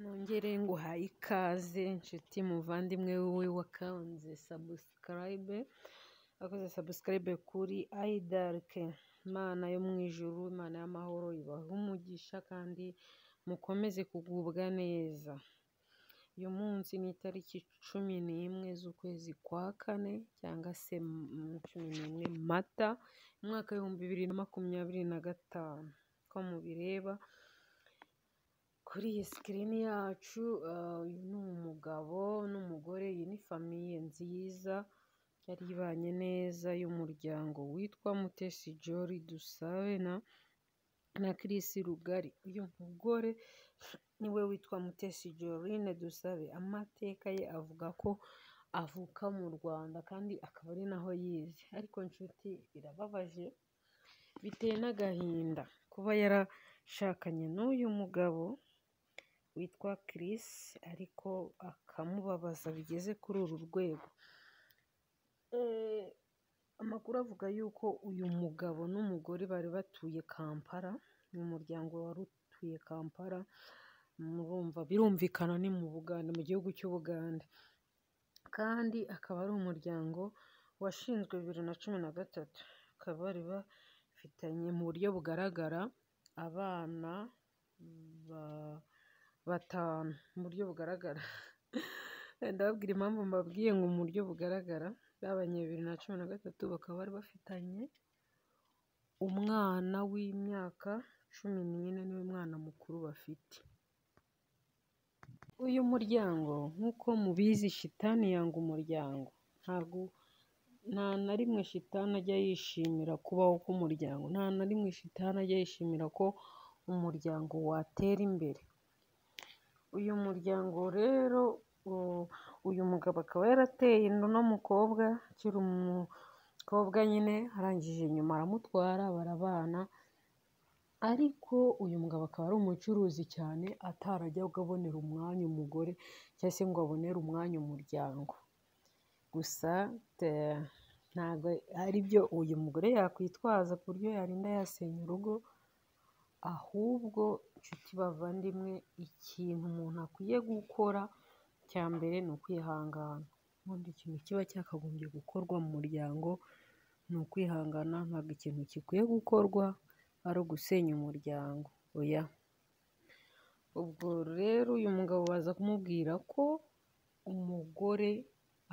Nongere nguhaye ikaze nshuti muvandimwe wowe wakanze subscribe kuri iDark. Imana yo mu ijuru, Imana y'amahoro ibahe umugisha kandi mukomeze kugubwa neza. Uyu munsi ni itariki 11 z'ukwezi kwa kane cyangwa se 11 Mata umwaka w'2025. Ko mubireba kuri iyi sikirini yacu, uyu ni umugabo n'umugore. Iyi ni famiye nziza yari ibanye neza y'umuryango witwa Mutesi Jolly Dusabe na Chris Rugari. Uyu mugore niwe witwa Mutesi Jolly Dusabe. Amateka ye avuga ko avuka mu Rwanda kandi akaba ari naho yize. Ariko nshuti, birababaje biteye n'agahinda kuba yarashakanye n'uyu mugabo witwa Chris, ariko akamubabaza bigeze kuri uru rwego. Amakuru avuga yuko uyu mugabo n'umugore bari batuye Kampala, mu muryango wari utuye Kampala. Murumva birumvikana ni mu Bugande, mu gihugu cy'Ubugande, kandi akaba ari umuryango washinzwe 2013. Akaba bari bafitanye mu buryo bugaragara abana batanu mu buryo bugaragara. Ndababwira impamvu mbabwiye ngo mu buryo bugaragara. Babanye 2013, bakaba bari bafitanye umwana w'imyaka 14, niwe mwana mukuru bafite. Uyu muryango nk'uko mubizi, shitani yanga umuryango. Nta na rimwe shitani ajya yishimira kubaho k'umuryango. Nta na rimwe shitani ajya yishimira ko umuryango watera imbere. Uyu muryango rero, uyu mugabo akaba yarateye inda uno mukobwa akiri umukobwa nyine, arangije nyuma aramutwara barabana. Ariko uyu mugabo akaba ari umucuruzi cyane, atarajyaga abonera umwanya umugore cyangwa se ngo abonere umwanya umuryango. Gusa ntabwo ari byo uyu mugore yakwitwaza ku buryo yarinda yasenya urugo. Ahubwo inshuti bavandimwe, ikintu umuntu akwiye gukora cya mbere ni ukwihangana. Ubundi ikintu kiba cyakagombye gukorwa mu muryango ni ukwihangana. Ntabwo ikintu gikwiye gukorwa ari ugusenya umuryango, oya. Ubwo rero uyu mugabo baza kumubwira ko umugore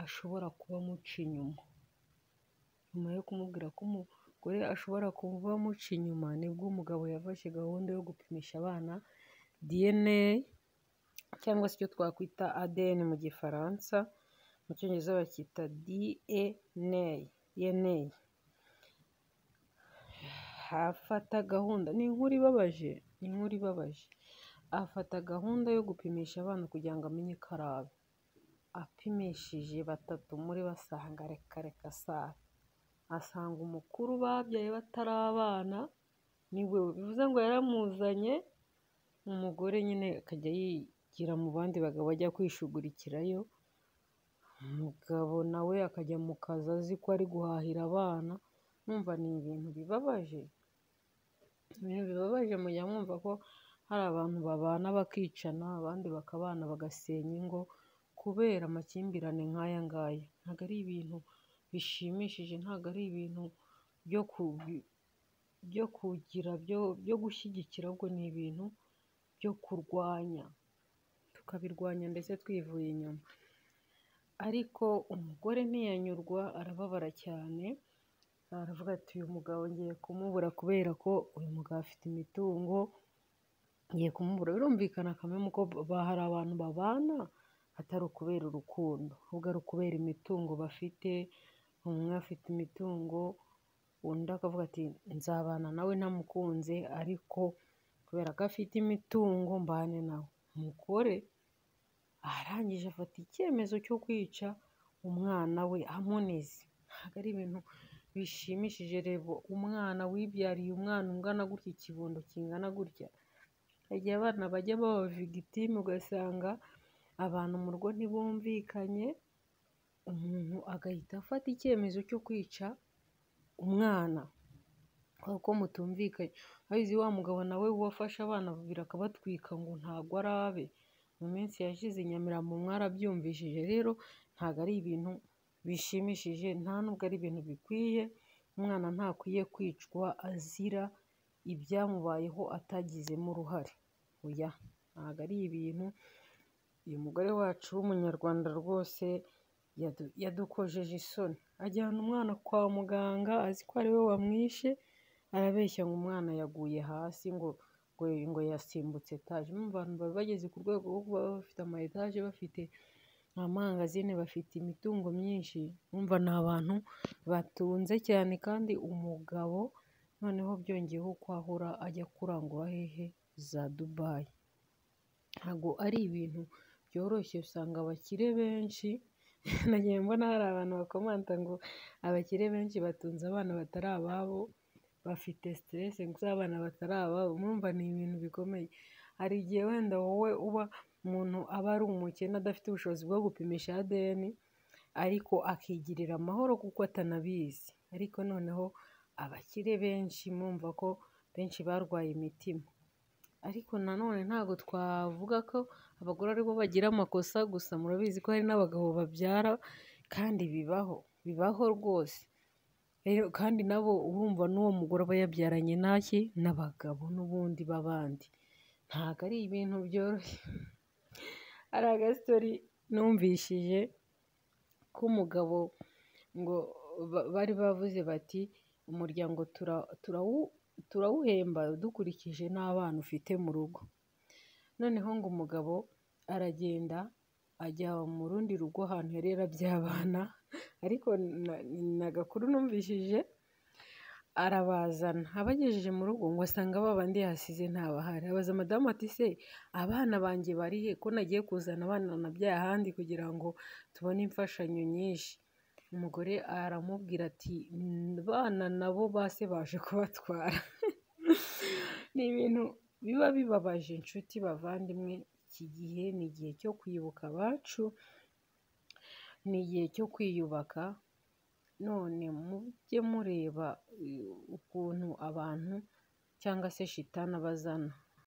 ashobora kuba amuca inyuma. Nyuma yo kumubwira ko umugore ashobora kuba amuca inyuma, nibwo umugabo yafashe gahunda yo gupimisha abana DNA, cyangwa se icyo twakwita ADN mu gifaransa, mu cyongereza bacyita DNA. Afata gahunda, ni inkuru ibabaje. Afata gahunda yo gupimisha abana kugira ngo amenye ko ari abe. Apimishije 3 muri bo asanga reka asanga umukuru babyaye batari abana niwe. Bivuze ngo yaramuzanye, umugore nyine akajya yigira mu bandi bagabo ajya kwishugurikirayo. Umugabo nawe akajya mu kazi azi ko ari guhahira abana. Mwumva ni ibintu bibabaje. Mujya mwumva ko hari abantu babana bakicana, abandi bakabana bagasenya ingo kubera amakimbirane nk'aya ngaya. Ntabwo ari ibintu bishimishije, ntabwo ari ibintu byo gushyigikira, ahubwo ni ibintu byo kurwanya, tukabirwanya ndetse twivuye inyuma. Ariko umugore ntiyanyurwa, arababara cyane. Aravuga ati uyu mugabo ngiye kumubura kubera ko uyu mugabo afite imitungo, ngiye kumubura. Birumvikana kamwe ko hari abantu babana atari ukubera urukundo, ahubwo ari ukubera imitungo bafite. Umwe afite imitungo, undi akavuga ati nzabana nawe ntamukunze, ariko kubera ko afite imitungo mbane nawe. Umugore arangije afata icyemezo cyo kwica umwana we amunize. Ntabwo ari ibintu bishimishije. Reba umwana wibyariye umwana ungana gutya, ikibondo kingana gutya. Igihe abana bajya baba victime, ugasanga abantu mu rugo ntibumvikanye, umuntu agahita afata icyemezo cyo kwica umwana kuko mutumvikanye. Abizi wa mugabo nawe wafashe abana babiri akabatwika ngo ntabwo ari abe, mu minsi yashize i Nyamirambo mwarabyumvishije, rero ntabwo ari ibintu bishimishije, nta nubwo ari ibintu bikwiye, umwana ntakwiye kwicwa azira ibyamubayeho atagizemo uruhare, oya ntabwo ari ibintu, uyu mugore wacu w'umunyarwanda rwose yadukojeje isoni, ajyana umwana kwa muganga azi ko ari we wamwishe, arabeshya ngo umwana yaguye hasi ngo yasimbutse etaje. Abantu bari bageze ku rwego rwo kuba bafite ama etaje, bafite amangazine, bafite imitungo myinshi, bumva ni abantu batunze cyane, kandi umugabo noneho byongeyeho ko ahora ajya kurangura hehe za Dubayi. Ntabwo ari ibintu byoroshye, usanga abakire benshi nagiye mbona hari abantu bakomanta ngo abakire benshi batunze abana batari ababo, bafite stress ngo abana batari ababo, mwumva ni ibintu bikomeye. Hari igihe wenda wowe umuntu aba ari umukene adafite ubushobozi bwo gupimisha ADN, ariko akigirira amahoro kuko atanabizi, ariko noneho abakire benshi mwumva ko benshi barwaye imitima. Ariko nanone ntabwo twavuga ko abagore aribo bagira amakosa gusa, murabizi ko hari n'abagabo babyara kandi bibaho rwose. Rero kandi nabo urumva n'uwo mugore aba yabyaranye n'abagabo n'ubundi b'abandi, ntabwo ari ibintu byoroshye. Hari agasitori numvishije k'umugabo ngo bari bavuze bati umuryango turawuhemba dukurikije n'abana ufite mu rugo. Noneho ngo umugabo aragenda ajya mu rundi rugo ahantu yari yarabyaye abana, ariko ni agakuru numvishije, arabazana, abagejeje mu rugo ngo asanga ba bandi yasize ntabahari. Abaza madamu ati se abana banjye bari he, ko nagiye kuzana abana nabyaye ahandi kugira ngo tubone imfashanyo nyinshi. Umugore aramubwira ati abana nabo base baje kubatwara. Ni ibintu biba bibabaje inshuti bavandimwe, iki gihe ni igihe cyo kwibuka abacu, ni igihe cyo kwiyubaka, none mujye mureba ukuntu abantu cyangwa se shitani abazana